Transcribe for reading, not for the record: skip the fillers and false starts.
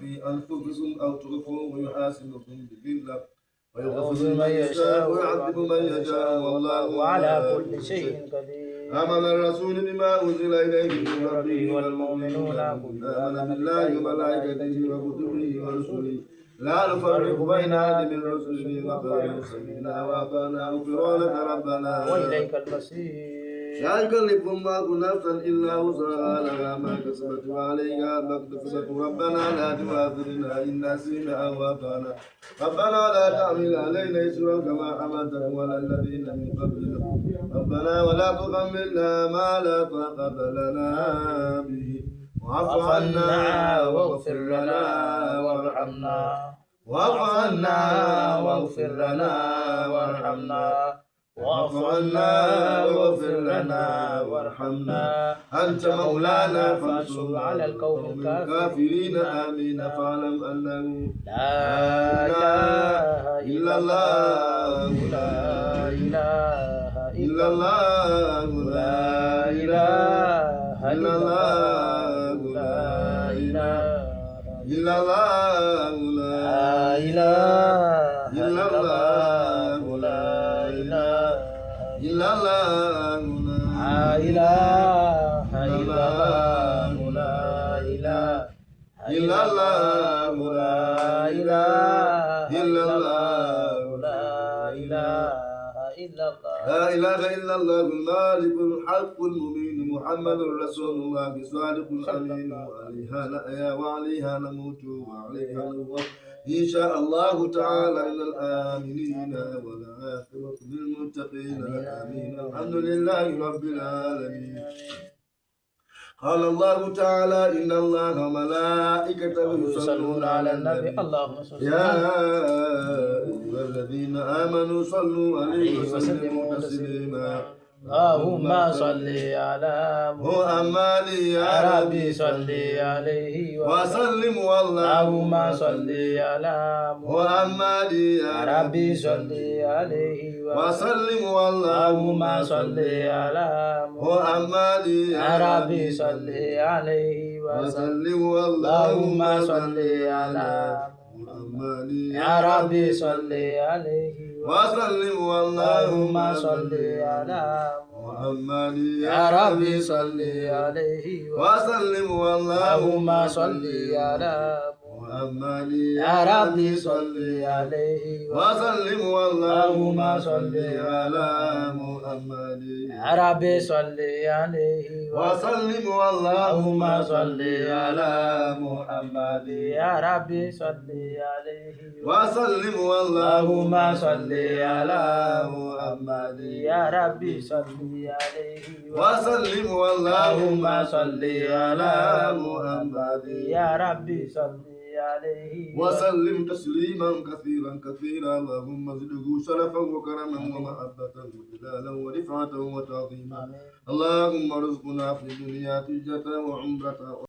في أنفسكم أو تخفوه يحاسبكم به الله ويغفر من يشاء ويعذب من يشاء والله على كل شيء قدير. آمن الرسول بما أنزل إليه من ربه والمؤمنون كل آمن بالله وملائكته وكتبه ورسله لا نفرق بين أحد من رسله وقالوا سمعنا وأطعنا غفرانك ربنا وإليك المصير. لا يكلف الله نفسا إلا وسعها لها ما كسبت وعليها ما اكتسبت ربنا لا تؤاخذنا إن نسينا أو أخطأنا ربنا لا تحمل علينا إصرا كما حملته على الذين من قبلنا ربنا ولا تحملنا ما لا طاقة لنا به واعف عنا واغفر لنا وارحمنا. واعف عنا واغفر لنا وارحمنا. واعف عنا واغفر لنا وارحمنا أنت مولانا فانصرنا على القوم الكافرين آمين فاعلم أنه لا إله إلا الله لا إله إلا الله لا إله إلا الله لا إله إلا الله لا إله إلا الله لا إله إلا الله لا إله إلا الله لا إله إلا الله لا إله إلا الله لا إله إلا الله. لا إله إلا الله المالك الحق المبين محمد رسول الله صادق الأمين وعليها نحيا وعليها نموت وعليها نروح إن شاء الله تعالى من الآمنين والعاقبة للمتقين آمين الحمد لله رب العالمين. قال الله تعالى إن الله وملائكته يصلون على النبي اللهم صل يا أيها الذين آمنوا صلوا عليه وسلموا تسليما اللهم صل على محمد يا ربي صل عليه وسلم اللهم صل على محمد يا ربي صل عليه وسلم اللهم صل على محمد يا ربي صل عليه وسلم اللهم صل على محمد يا ربي صل عليه وسلم اللهم صل على محمد يا ربي صل عليه وسلم اللهم صل على محمد يا ربي صل عليه وسلم اللهم صل على محمد يا ربي صل عليه وسلم اللهم صل على محمد يا ربي صل عليه وسلم اللهم صل على محمد يا ربي صل عليه وسلم اللهم صل على محمد يا ربي صل عليه وسلم تسليما كثيرا كثيرا اللهم زده شرفا وكرما ومحبة وجلالا ورفعة وتعظيما اللهم ارزقنا في الدنيا تجة وعمرة